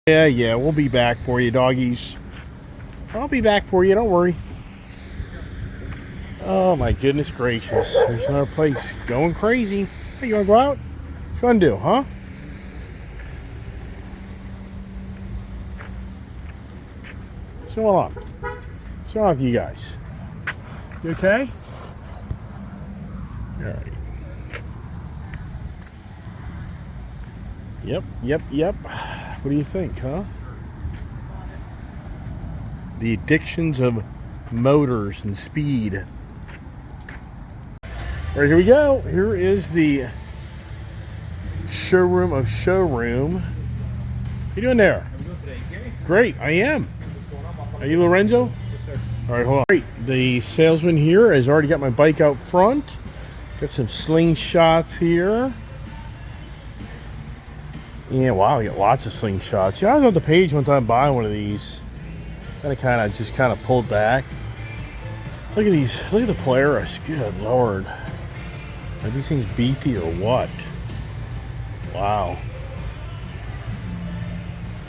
Yeah, we'll be back for you, doggies. I'll be back for you, don't worry. Oh my goodness gracious. There's another place going crazy. Hey, you wanna go out? What you wanna do, huh? What's going on? What's going on with you guys? You okay? Alright. Yep. What do you think, huh? The addictions of motors and speed. All right, here we go. Here is the showroom of showroom. How you doing there? How are you doing today, Gary? Great, I am. What's going on, Are you Lorenzo? Yes, sir. All right, hold on. Great. The salesman here has already got my bike out front. Got some slingshots here. Yeah, wow, you got lots of slingshots. Yeah, I was on the page one time buying one of these. Kind of pulled back. Look at these. Look at the Polaris. Good Lord. Are these things beefy or what? Wow.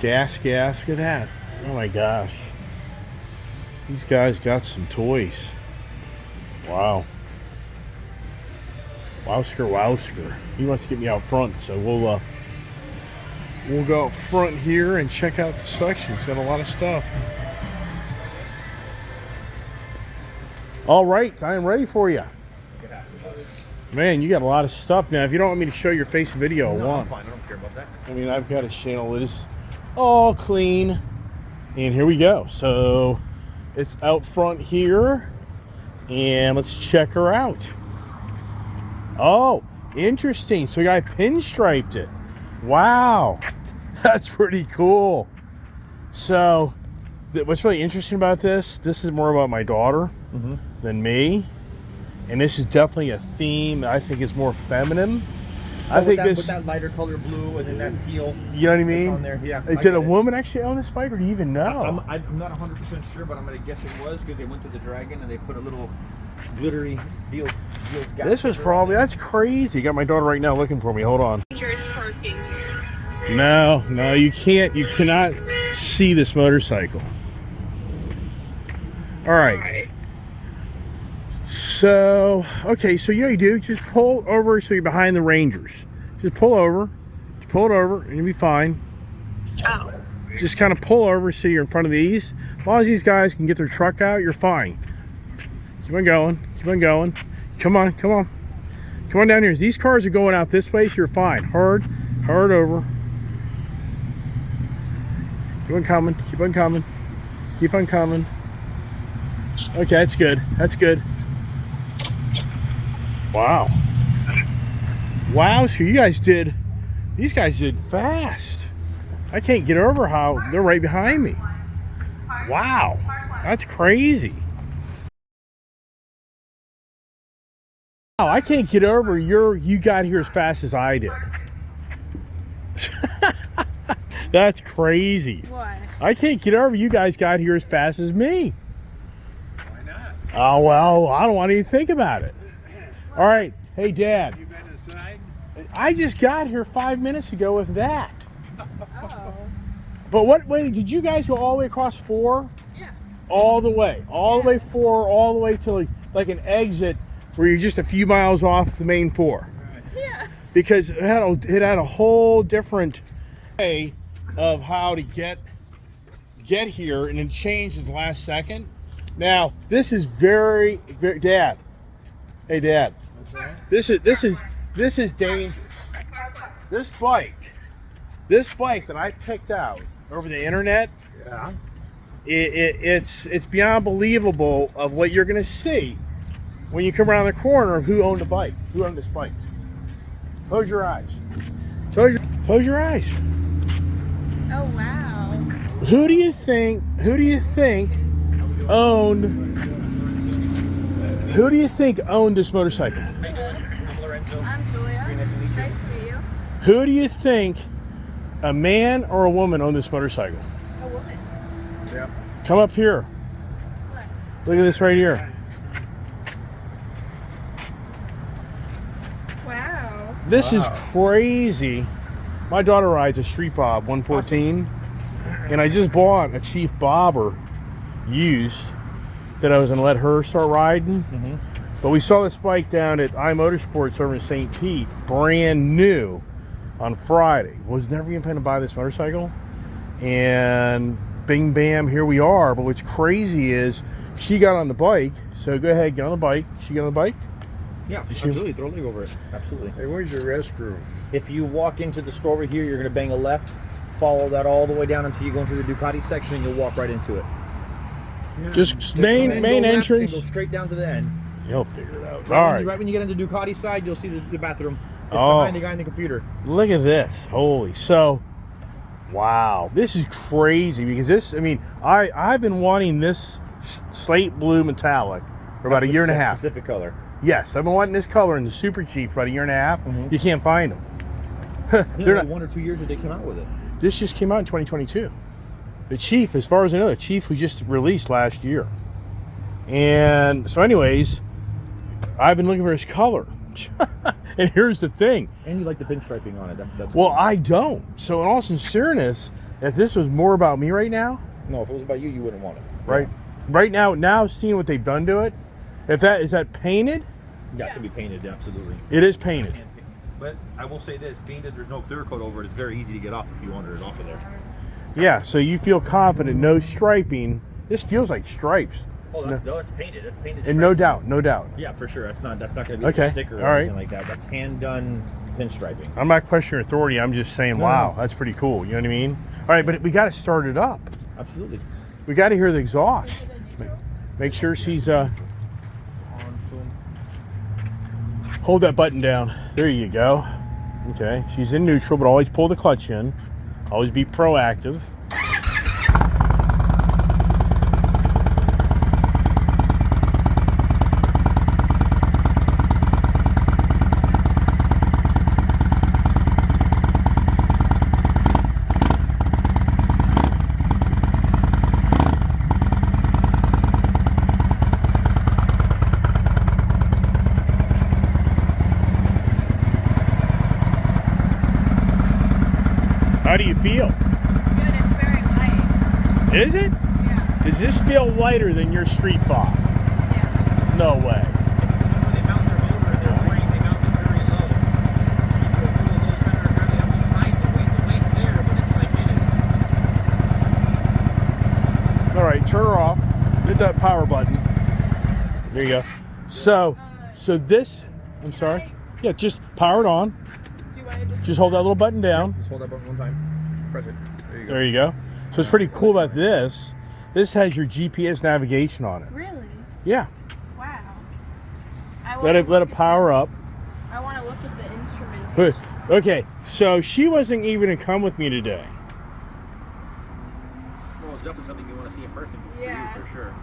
Gas. Look at that. Oh my gosh. These guys got some toys. Wow. Wowsker. He wants to get me out front, so we'll go up front here and check out the section. It's got a lot of stuff. All right, I am ready for you. Man, you got a lot of stuff now. If you don't want me to show your face and video, I won't. I'm fine. I don't care about that. I mean, I've got a channel that is all clean. And here we go. So it's out front here. And let's check her out. Oh, interesting. So the guy pinstriped it. Wow. That's pretty cool. So what's really interesting about this is more about my daughter than me. And this is definitely a theme that I think is more feminine. With that lighter color blue and then that teal. You know what I mean? On there. Yeah. Did a woman actually own this bike, or do you even know? I'm not 100% sure, but I'm going to guess it was because they went to the Dragon and they put a little glittery deals. This was probably, that's crazy. Got my daughter right now looking for me. Hold on. Dangerous parking here. No, you can't. You cannot see this motorcycle. All right. So, okay, so you know what you do? Just pull over so you're behind the Rangers. Just pull over. Just pull it over and you'll be fine. Oh. Just kind of pull over so you're in front of these. As long as these guys can get their truck out, you're fine. Keep on going. Come on down here. These cars are going out this way, so you're fine. Hard over. Keep on coming. Okay, that's good. Wow, so these guys did fast. I can't get over how they're right behind me. Wow, that's crazy. Wow, I can't get over you got here as fast as I did. That's crazy. What? I can't get over you guys got here as fast as me. Why not? Oh, well, I don't want to even think about it. All right. Hey, Dad. You been inside? I just got here 5 minutes ago with that. Oh. But wait, did you guys go all the way across 4? Yeah. All the way 4, all the way to like an exit where you're just a few miles off the main 4. Yeah. Because it had a whole different way of how to get here, and it changed at the last second. Now, this is very Dad. Hey, Dad. This is dangerous. This bike that I picked out over the internet, it's beyond believable of what you're gonna see when you come around the corner of who owned the bike, who owned this bike. Close your eyes. Close your eyes. Oh wow. Who do you think owned this motorcycle? I'm Lorenzo. I'm Julia. Very nice to meet you. Nice to meet you. Who do you think, a man or a woman, owned this motorcycle? A woman. Yeah. Come up here. What? Look at this right here. Wow. This is crazy. My daughter rides a Street Bob 114. And I just bought a Chief Bobber used that I was going to let her start riding. Mm-hmm. But we saw this bike down at iMotorsports over in St. Pete, brand new on Friday. Was never even planning to buy this motorcycle. And bing, bam, here we are. But what's crazy is she got on the bike. So go ahead, get on the bike. She got on the bike? Yeah, absolutely. Throw a leg over it. Absolutely. Hey, where's your restroom? If you walk into the store over here, you're going to bang a left, follow that all the way down until you go into the Ducati section, and you'll walk right into it. Just main go left entrance. and go straight down to the end. You'll figure it out. Right when you get into the Ducati side, you'll see the bathroom. It's behind the guy in the computer. Look at this. Holy. So, wow. This is crazy because this, I mean, I've been wanting this slate blue metallic for about a year and a half. Specific color. Yes, I've been wanting this color in the Super Chief for about a year and a half. You can't find them. I think only 1 or 2 years that they came out with it. This just came out in 2022. The Chief, as far as I know, the Chief was just released last year. And so anyways, I've been looking for this color. And here's the thing. And you like the pinstriping on it. That's Well, cool. I don't. So in all sincereness, if this was more about me right now, No, if it was about you, you wouldn't want it. right? Right now seeing what they've done to it, if that is that painted? Yeah, it should be painted, absolutely. It is painted. But I will say this, being that there's no clear coat over it, it's very easy to get off if you wanted it off of there. Yeah, so you feel confident, no striping. This feels like stripes. Oh, that's painted. That's painted. And no doubt. Yeah, for sure. That's not going to be Okay, a sticker or all right. anything like that. That's hand done pinstriping. I'm not questioning authority. I'm just saying, wow, that's pretty cool. You know what I mean? All right, but we got to start it up. Absolutely. We got to hear the exhaust. Make sure she's hold that button down. There you go. Okay, she's in neutral, but always pull the clutch in. Always be proactive. How do you feel? Good, it's very light. Is it? Yeah. Does this feel lighter than your Street Bob? Yeah. No way. When they mount their motor and they're weighing, they mount it very low. You put a low center of gravity, I'm just trying to weight. The weight's there, but it's like hidden. All right, turn her off. Hit that power button. There you go. So this, I'm sorry. Yeah, just power it on. Do I Just hold that little button down. Just hold that button one time. Press it. There you go. There you go. So what's pretty cool about this, this has your GPS navigation on it. Really? Yeah. Wow. Let it power up. I want to look at the instrumentation. Okay, so she wasn't even gonna come with me today. Well, it's definitely something you want to see in person. Yeah. For sure.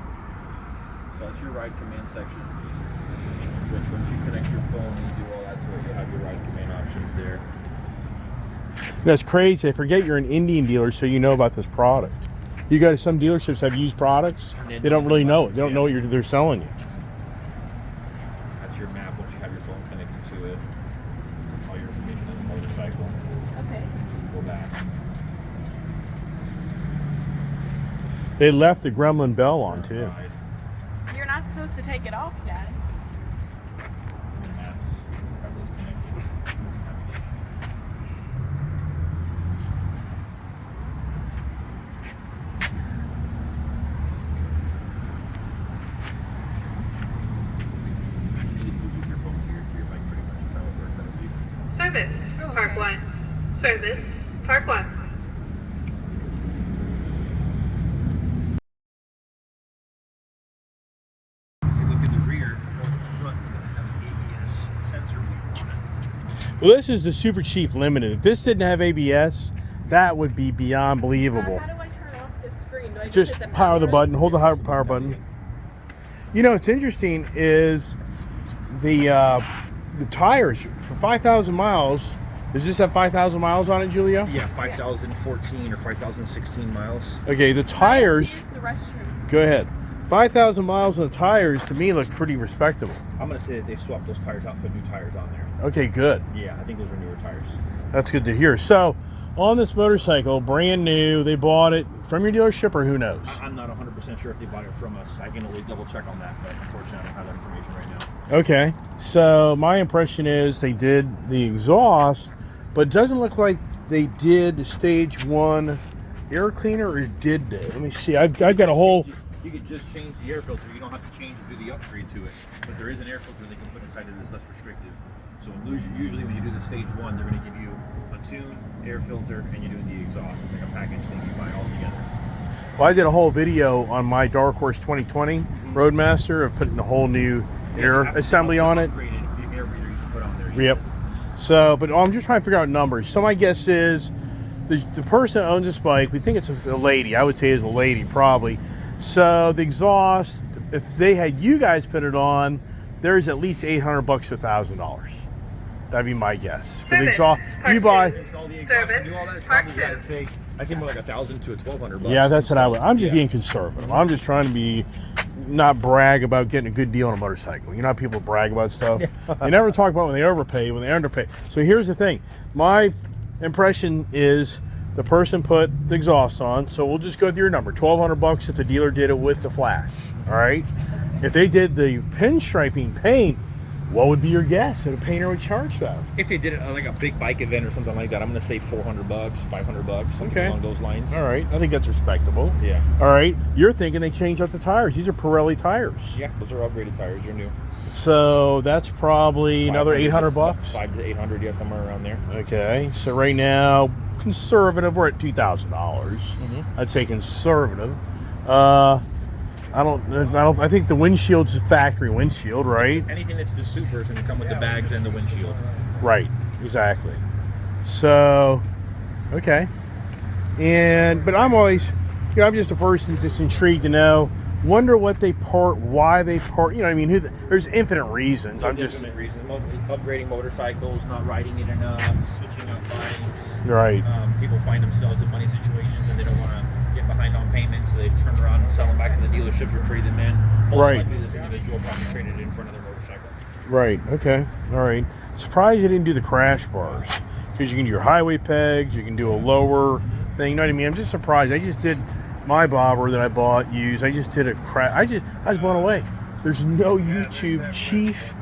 So that's your ride command section. Which once you connect your phone and you do all that to it, you'll have your ride command options there. That's crazy. I forget you're an Indian dealer, so you know about this product. You guys, some dealerships have used products. They don't really know it. They don't know what they're selling you. That's your map once you have your phone connected to it. All your information on the motorcycle. Okay. Go back. They left the Gremlin bell on too. Ride. You're not supposed to take it off, Dad. Your maps. Have those connected. Navigation. You can use your phone to your bike pretty much. That's how it works. That'll be Service, Park Okay. 1. Service, Park 1. If you look in the rear or the front, it's going to have an ABS sensor wheel on it. Well, this is the Super Chief Limited. If this didn't have ABS, that would be beyond believable. How do I turn off the screen? Do I Just hit the power the button. Hold the Yes, power button. You know, what's interesting is the tires for 5,000 miles. Does this have 5,000 miles on it, Julia? Yeah, 5,014 or 5,016 miles. Okay, the Use tires. the restroom. Go ahead. 5,000 miles on the tires to me look pretty respectable. I'm going to say that they swapped those tires out and put new tires on there. Okay, good. Yeah, I think those are newer tires. That's good to hear. So, on this motorcycle, brand new. They bought it from your dealership, or who knows? I'm not 100% sure if they bought it from us. I can always double check on that, but unfortunately I don't have that information right now. Okay, so my impression is they did the exhaust, but it doesn't look like they did the stage 1 air cleaner, or did they? Let me see. I've got a whole... You could just change the air filter. You don't have to change and do the upgrade to it. But there is an air filter they can put inside it that's less restrictive. So usually when you do the stage 1, they're going to give you a tune, air filter, and you're doing the exhaust. It's like a package thing you buy all together. Well, I did a whole video on my Dark Horse 2020 Roadmaster of putting a whole new air assembly on it. Upgraded air reader you can put on there. Yep. So, but I'm just trying to figure out numbers. So my guess is the person that owns this bike, we think it's a lady. I would say it's a lady, probably. So the exhaust, if they had you guys put it on, there's at least $800 to $1,000. That'd be my guess. For the exhaust, you buy. Install the exhaust and do all that. It's probably, I'd say more like $1,000 to $1,200. Yeah, that's what I would. I'm just being conservative. I'm just trying to be, not brag about getting a good deal on a motorcycle. You know how people brag about stuff? They never talk about when they overpay, when they underpay. So here's the thing. My impression is the person put the exhaust on, so we'll just go through your number. $1,200 if the dealer did it with the flash. All right? If they did the pinstriping paint, what would be your guess that a painter would charge that? If they did it like a big bike event or something like that, I'm going to say $400, $500, something along those lines. All right. I think that's respectable. Yeah. All right. You're thinking they changed out the tires. These are Pirelli tires. Yeah, those are upgraded tires. They're new. So that's probably another $800. $500 to $800, yeah, somewhere around there. Okay. So right now, conservative, we're at $2,000. I'd say conservative. I think the windshield's a factory windshield, right? Anything that's the super is going to come with the bags and the windshield. Right, exactly. So, okay. But I'm always, I'm just a person just intrigued to know, wonder what they part, why they part, you know what I mean? There's infinite reasons. Infinite reasons. Upgrading motorcycles, not riding it enough, switching out bikes. Right. People find themselves in money situations and they don't want to get behind on payments, so they turn around and sell them back to the dealerships or trade them in. Most likely this individual probably traded it in for another motorcycle. Right, okay, all right. Surprised you didn't do the crash bars, because you can do your highway pegs, you can do a lower thing, you know what I mean? I'm just surprised. I just did my bobber that I bought used. I just did a crash. I was blown away. There's no YouTube chief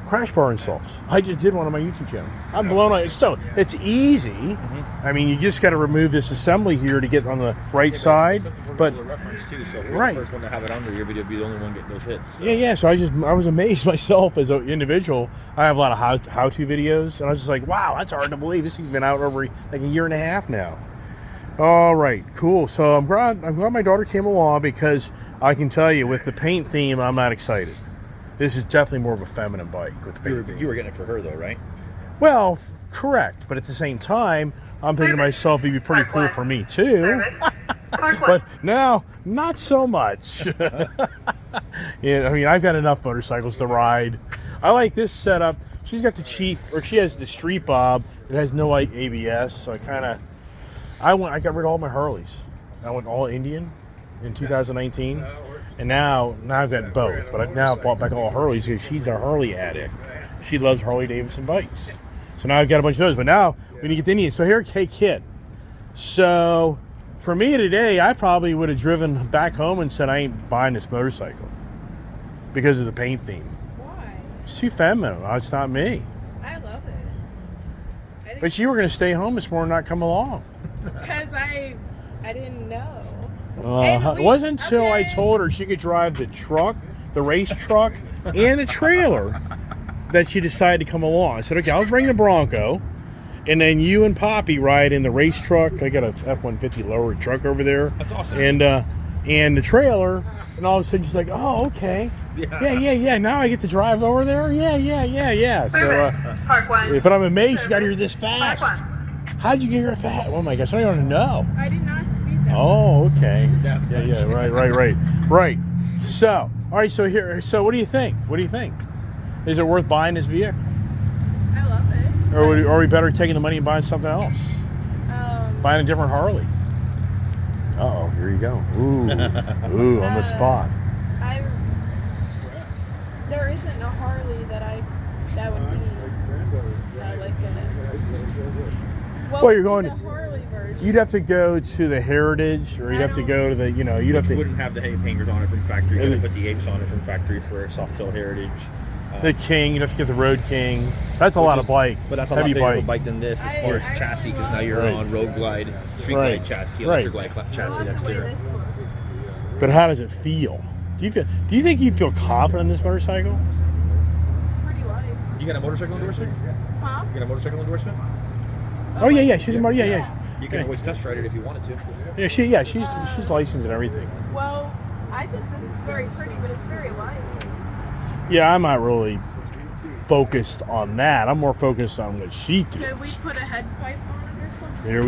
crash bar installs. I just did one on my YouTube channel. I'm blown away. It's easy. I mean, you just got to remove this assembly here to get on the right side. But reference too, so if you're the first one to have it under, your video will be the only one getting those hits. So. Yeah. So I was amazed myself as an individual. I have a lot of how-to videos, and I was just like, wow, that's hard to believe. This thing's been out over like a year and a half now. All right, cool. So I'm glad my daughter came along, because I can tell you with the paint theme, I'm not excited. This is definitely more of a feminine bike with the paint theme. You were getting it for her though, right? Well, correct. But at the same time, I'm thinking to myself, it'd be pretty cool for me too. But now, not so much. Yeah, I mean, I've got enough motorcycles to ride. I like this setup. She's got she has the Street Bob. It has no ABS, so I got rid of all my Harleys. I went all Indian in 2019, and now I've got both. But I've now bought back all Harleys because she's a Harley addict. She loves Harley Davidson bikes. So now I've got a bunch of those. But now we need to get the Indian. So here, hey kid. So for me today, I probably would have driven back home and said I ain't buying this motorcycle because of the paint theme. Why? It's too feminine. It's not me. I love it. But you were going to stay home this morning, not come along. Because I didn't know. It wasn't until I told her she could drive the truck, the race truck, and the trailer that she decided to come along. I said, okay, I'll bring the Bronco, and then you and Poppy ride in the race truck. I got a F-150 lower truck over there. That's awesome. And the trailer, and all of a sudden she's like, oh, okay. Yeah. Now I get to drive over there? Yeah. So, Park one. but I'm amazed you got here this fast. How'd you get here fast? Oh my gosh, I don't even know. I did not speed that. Oh, okay. Yeah. Right. So, all right. So what do you think? Is it worth buying this vehicle, I love it. or are we better taking the money and buying something else? Buying a different Harley. Uh-oh, here you go. Ooh, on the spot. There isn't a Harley that would be like What Well, you're would be going. the Harley version? You'd have to go to the Heritage, or you'd have to go to the. You'd have to. Wouldn't have the ape hangers on it from factory. You gotta put the apes on it from factory for a soft tail Heritage. The King, you'd have to get the Road King. That's a lot of bike. But that's a heavy lot bigger of bike. a bike than this as far as chassis, because now you're Right. on Road Glide, Street Right. Glide chassis, Right. electric glide chassis. I That's love the way there. this looks. But how does it feel? Do you think you'd feel confident in this motorcycle? It's pretty light. You got a motorcycle endorsement? Huh? You got a motorcycle endorsement? Oh yeah, she's a yeah. You can always test ride it if you wanted to. Yeah, she's licensed and everything. Well, I think this is very pretty, but it's very light. Yeah, I'm not really focused on that. I'm more focused on what she did. Could we put a head pipe on it or something? Here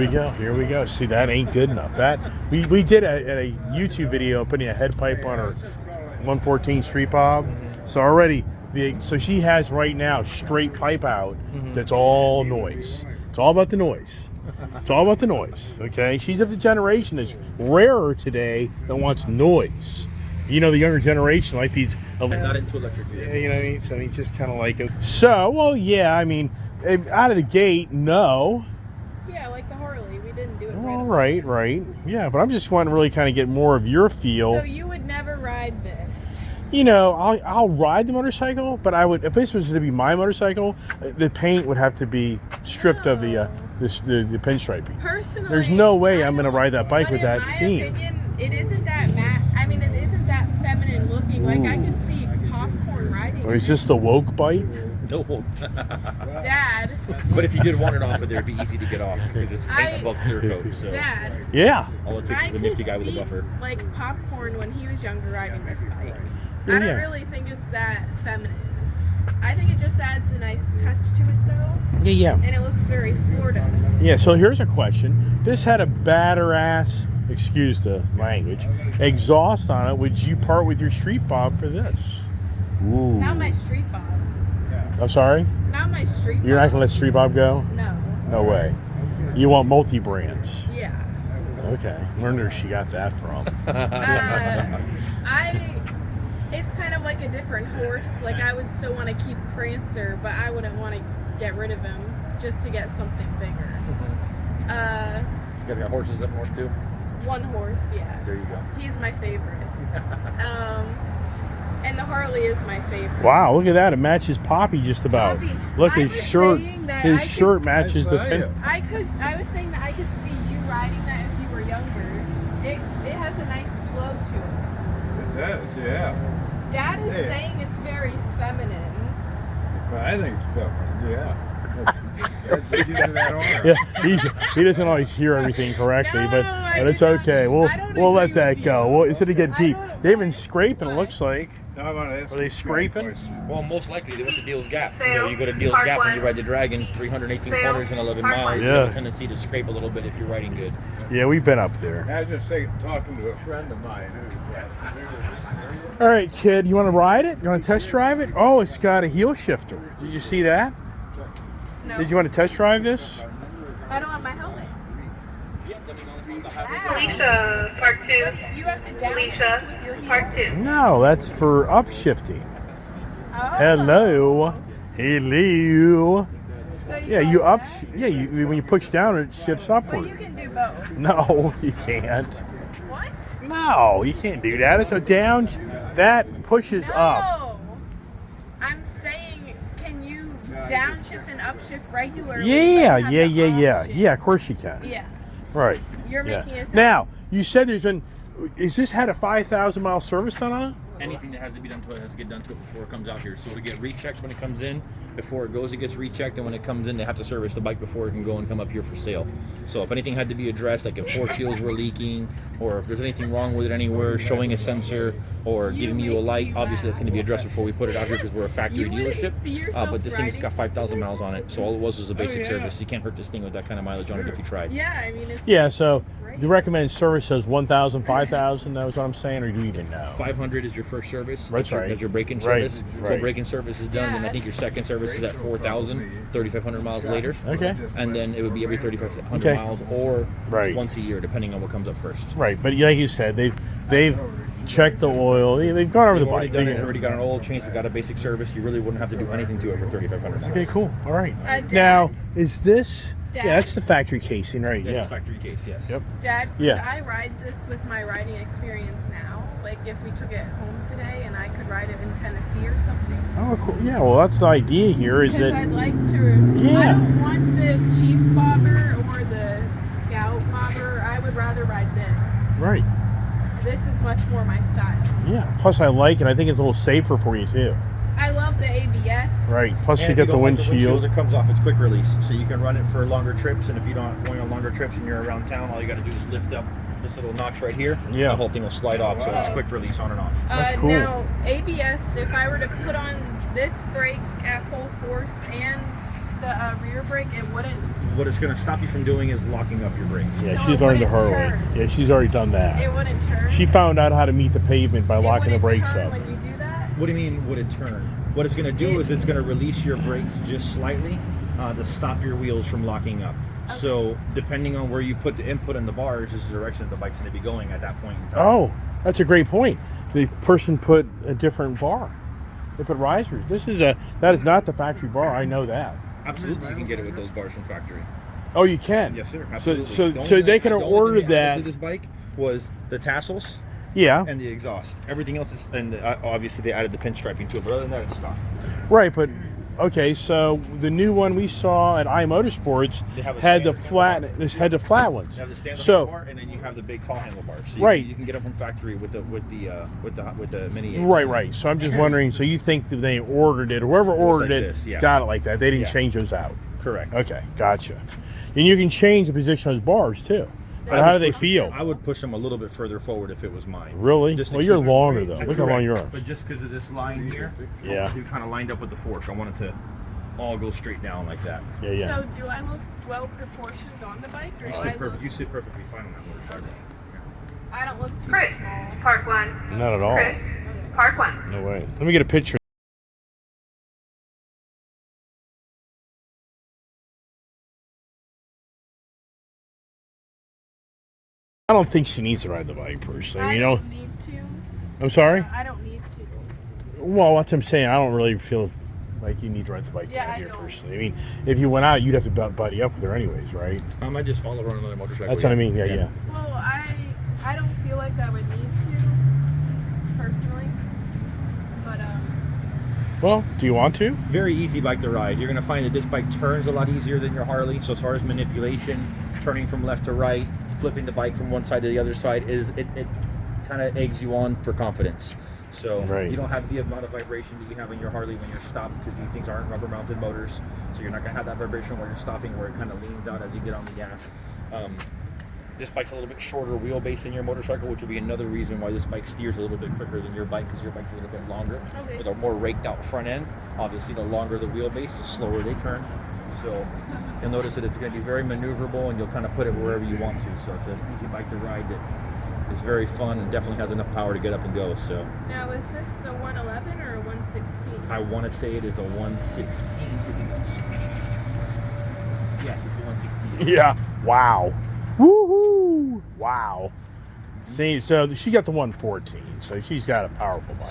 we go. See, that ain't good enough. That we did a YouTube video putting a head pipe on her 114 Street Bob. So already, so she has right now straight pipe out. That's all noise. It's all about the noise. It's all about the noise. Okay, she's of the generation that's rarer today that wants noise. The younger generation like these. I'm not into electric vehicles. You know what I mean? So it's just kind of like it. So, well, yeah. I mean, out of the gate, no. Yeah, like the Harley. We didn't do it All right. right. Yeah, but I'm just wanting to really kind of get more of your feel. So you would never ride this? I'll ride the motorcycle, but I would, if this was to be my motorcycle, the paint would have to be stripped of the pinstriping. Personally, There's no way I I'm going to don't- ride that bike but with in that my theme. Opinion, it isn't that matte. I mean, it isn't that feminine looking. Like I could see Popcorn riding. Or is this the woke bike? No. Dad. But if you did want it off of there, it'd be easy to get off because it's paint above clear coat. So Dad. Yeah. all it takes I is a nifty could guy with a see, buffer. like Popcorn when he was younger riding this bike. Yeah, I don't yeah. really think it's that feminine. I think it just adds a nice touch to it though, Yeah. and it looks very Florida. Yeah, so here's a question. This had a batter ass, excuse the language, exhaust on it. Would you part with your Street Bob for this? Ooh. Not my Street Bob. I'm sorry? Not my Street Bob. You're not going to let Street Bob go? No. No way. You want multi-brands. Yeah. Okay. Wonder where she got that from. It's kind of like a different horse. Like I would still want to keep Prancer, but I wouldn't want to get rid of him just to get something bigger. You guys got horses up north too? One horse, yeah. There you go. He's my favorite. And the Harley is my favorite. Wow, look at that. It matches Poppy just about. Poppy, Look, I his was shirt. saying that His I shirt could- matches the pin. I was saying that I could see you riding that if you were younger. It has a nice flow to it. It does, yeah. Dad is Yeah. saying it's very feminine. Well, I think it's feminine, yeah. That's give you that arm. Yeah, he doesn't always hear everything correctly, No, but I it's did not. okay. I don't We'll let agree that with go. you. Well, it's gonna get I deep. don't They've been like scraping. It it. looks like. Now I want to ask Are they you a scraping? question. Well, most likely they went to Deal's Gap. So Fail. you go to Deal's Part Gap and you one. ride the Dragon, 318 Fail. corners and 11 Part miles. one. You have Yeah. a tendency to scrape a little bit if you're riding good. Yeah, we've been up there. I was just talking to a friend of mine who's All right, kid, you want to ride it? You want to test drive it? Oh, it's got a heel shifter. Did you see that? No. Did you want to test drive this? I don't have my helmet. Lisa, part two. But you have to downshift Lisa, with your heel. part two. No, that's for upshifting. Oh. Hello. Hello. So Yeah, you like up. that? Yeah, when you push down, it shifts But upward. you can do both. No, you can't. What? No, you can't do that. It's a down. That pushes up. No. I'm saying, can you downshift and upshift regularly? Yeah, but have yeah, the yeah, yeah. option? Yeah, of course you can. Yeah. Right. You're Yeah. making it sound. Now, you said there's been. Is this had a 5,000 mile service done on it? Anything that has to be done to it has to get done to it before it comes out here. So it'll get rechecked when it comes in. Before it goes, it gets rechecked, and when it comes in, they have to service the bike before it can go and come up here for sale. So if anything had to be addressed, like if fork seals were leaking, or if there's anything wrong with it anywhere, showing a sensor, or giving you a light, obviously that's going to be addressed before we put it out here because we're a factory You wouldn't dealership. see yourself But this thing's got riding 5,000 miles on it, so all it was a basic yeah. service. You can't hurt this thing with that kind of mileage on it if you tried. Yeah, I mean, it's. Yeah, so the recommended service says 1,000, 5,000. That was what I'm saying, or do you even know? 500 is your first service. That's your, right. That's your braking Right, service. right. So braking service is done, and I Yeah. think your second service is at 4,000, 3,500 miles later. Okay. And then it would be every 3,500 Okay. miles or Right. once a year, depending on what comes up first. Right, but like you said, they've checked the oil. They've gone over the You've already bike. done it. Already got an oil change. It's got a basic service. You really wouldn't have to do anything to it for 3,500 miles. Okay, cool. All right. Dad, Now, is this Dad, Yeah, that's the factory casing, right? That Yeah. is factory case, yes. Yep. Dad, could Yeah. I ride this with my riding experience now? Like if we took it home today and I could ride it in Tennessee or something? Oh, cool. Yeah. Well, that's the idea here. Is Because that I'd like to. Yeah. I don't want the Chief bobber or the Scout bobber. I would rather ride this. right? This is much more my style. Yeah. Plus, I like it. I think it's a little safer for you too. I love the ABS. Right. Plus, And you if got the don't like windshield. it comes off. It's quick release, so you can run it for longer trips. And if you don't going on longer trips and you're around town, all you got to do is lift up this little notch right here. Yeah. The whole thing will slide off, so it's Wow. quick release on and off. That's cool. Now, ABS, if I were to put on this brake at full force and the rear brake, it wouldn't. What it's going to stop you from doing is locking up your brakes. Yeah, So she's it learned the wouldn't hard way. turn. Yeah, she's already done that. It wouldn't turn. She found out how to meet the pavement by It locking the wouldn't brakes turn up. when you do that. What do you mean, would it turn? What it's going to do is it's going to release your brakes just slightly to stop your wheels from locking up. Okay. So, depending on where you put the input in the bars, is the direction the bike's going to be going at that point in time. Oh, that's a great point. The person put a different bar. They put risers. That is not the factory bar. I know that. Absolutely, you can get it with those bars from factory. Oh, you can. Yes, sir. So Absolutely. so The only so they thing- could have the only thing ordered they added that. to this bike was the tassels Yeah. and the exhaust. Everything else is, and obviously they added the pinstriping to it. But other than that, it's stock. Right, but okay. So the new one we saw at iMotorsports They have a had the standard flat. handlebar. This had the flat ones. You have the standard So handlebar, and then you have the big tall handlebars. So Right. You can get them from factory with the mini. right. So I'm just wondering. So you think that they ordered it? Whoever ordered like it this, yeah. got it like that. They didn't Yeah. change those out. Correct. Okay, gotcha. And you can change the position of those bars too. But how do they feel? I would push them a little bit further forward if it was mine. Really? Just to Well, you're keep it- longer though. Look how long you are. But just because of this line here, Yeah. you kind of lined up with the fork. I wanted to all go straight down like that. Yeah, yeah. So do I look well proportioned on the bike, or do I look? You sit perfectly fine on that motorcycle. I don't look too Chris, small. park one. Not at all. Chris, park one. No way. Let me get a picture. I don't think she needs to ride the bike personally. I You know, don't need to. I'm sorry. I don't need to. Well, that's what I'm saying. I don't really feel like you need to ride the bike Yeah, down I here don't. personally. I mean, if you went out, you'd have to buddy up with her anyways, right? I might just follow her on another motorcycle. That's what I mean. Yeah. Well, I don't feel like I would need to personally, but Well, do you want to? Very easy bike to ride. You're going to find that this bike turns a lot easier than your Harley. So as far as manipulation, turning from left to right, flipping the bike from one side to the other side, it kind of eggs you on for confidence. So Right. you don't have the amount of vibration that you have in your Harley when you're stopped, because these things aren't rubber mounted motors. So you're not going to have that vibration while you're stopping, where it kind of leans out as you get on the gas. This bike's a little bit shorter wheelbase than your motorcycle, which will be another reason why this bike steers a little bit quicker than your bike, because your bike's a little bit longer Okay. with a more raked out front end. Obviously, the longer the wheelbase, the slower they turn. So you'll notice that it's going to be very maneuverable, and you'll kind of put it wherever you want to. So it's an easy bike to ride that is very fun and definitely has enough power to get up and go. So now is this a 111 or a 116? I want to say it is a 116. Yeah, it's a 116. Yeah. Wow. Woohoo! Wow. See, so she got the 114, so she's got a powerful bike.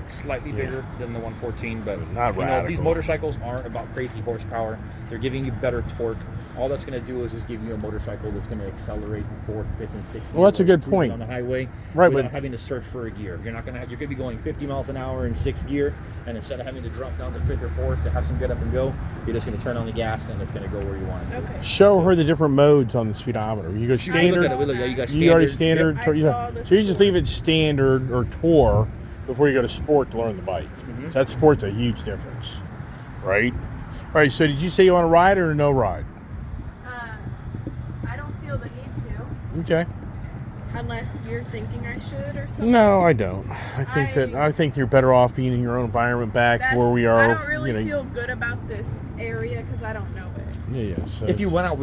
Slightly bigger than the 114, but Not these radical. motorcycles aren't about crazy horsepower. They're giving you better torque. All that's going to do is just give you a motorcycle that's going to accelerate in fourth, fifth, and sixth. Well, that's a gear good point. on the highway, Right, without but- having to search for a gear. You're going to be going 50 miles an hour in sixth gear, and instead of having to drop down to fifth or fourth to have some get up and go, you're just going to turn on the gas and it's going to go where you want it to. Okay. Show her the different modes on the speedometer. You go Look standard. at it. Look, you got You already standard. standard. Yep. I saw the So you just sport. leave it standard or tour before you go to sport to learn the bike. Mm-hmm. So that sport's a huge difference, right? All right. So did you say you want to ride or no ride? I don't feel the need to, Okay. unless you're thinking I should or something. No, I don't. I think you're better off being in your own environment back That- where we are. I don't really you know, feel good about this area because I don't know it. Yeah. So If you it's- went out,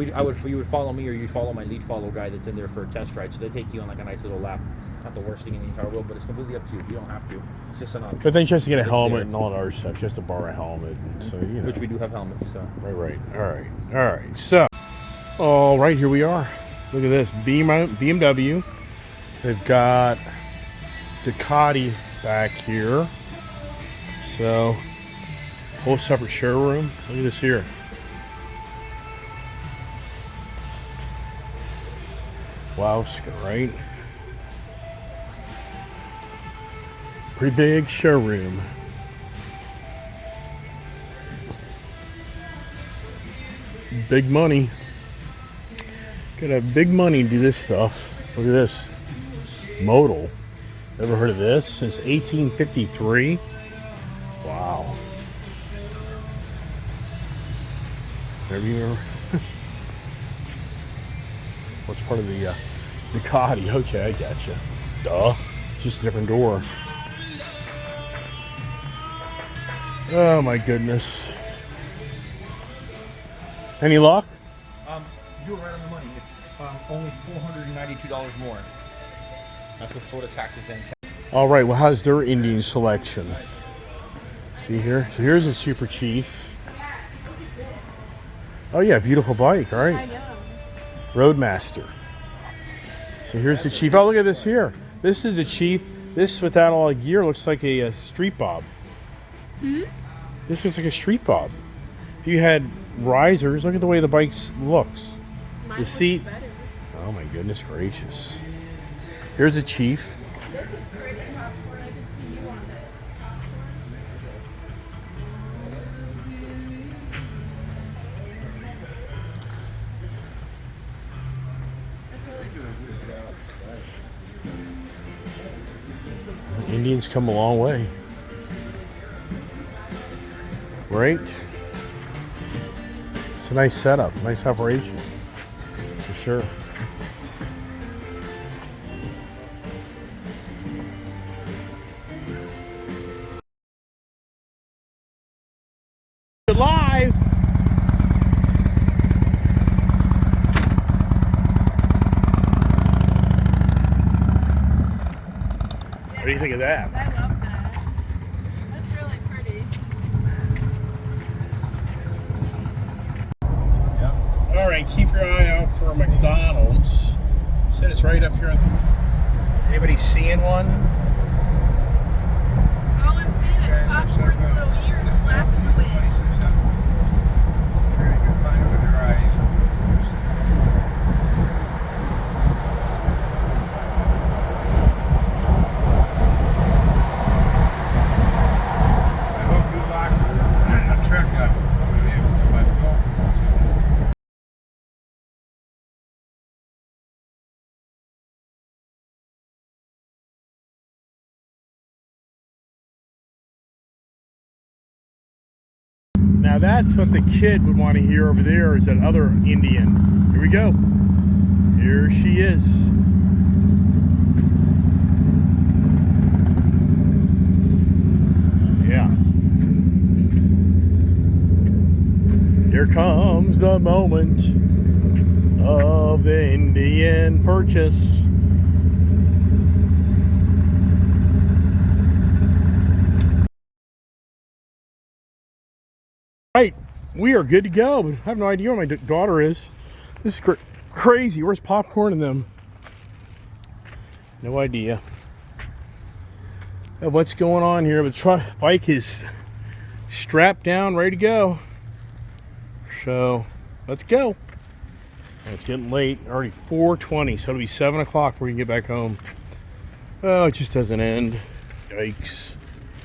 you would follow me, or you'd follow my lead follow guy that's in there for a test ride. So they take you on like a nice little lap. Not the worst thing in the entire world, but it's completely up to you. You don't have to. It's just an option. But then she has to get a It's helmet there. and all that other stuff. She has to borrow a helmet. And so, you know. Which we do have helmets. So Right. All right. So, all right, here we are. Look at this BMW. They've got Ducati back here. So, whole separate showroom. Look at this here. Wowska, right? Pretty big showroom. Big money. Gotta have big money to do this stuff. Look at this. Modal. Ever heard of this? Since 1853? Wow. Have you ever? What's part of the Ducati? Okay, I gotcha. Duh. Just a different door. Oh my goodness. Any luck? You were right on the money. It's only $492 more. That's with Florida taxes and tax. All right, well, how's their Indian selection? See here? So here's a Super Chief. Oh yeah, beautiful bike, all I right? know. Roadmaster. So here's the Chief. Oh, look at this here. This is the Chief. This without all the gear looks like a street bob. This looks like a street bob. If you had risers, look at the way the bike looks. Mine The looks seat. better. Oh my goodness gracious. Here's a Chief. This is pretty popcorn. I can see you on this. Indians come a long way. Right? It's a nice setup, nice operation. For sure. We're live! What do you think of that? I love that. That's really pretty. All right, keep your eye out for McDonald's. Said it's right up here. Anybody seeing one? All I'm seeing is popcorn's little ears flapping the wind. Sure you can find it with your eyes. I hope you locked a trick up with you. But go. Now that's what the kid would want to hear over there is that other Indian. Here we go. Here she is. Yeah. Here comes the moment of the Indian purchase. Right, we are good to go. But I have no idea where my daughter is. This is crazy. Where's popcorn in them? No idea. What's going on here? The bike is strapped down, ready to go. So let's go. And it's getting late. Already 4:20, so it'll be 7 o'clock before we can get back home. Oh, it just doesn't end. Yikes.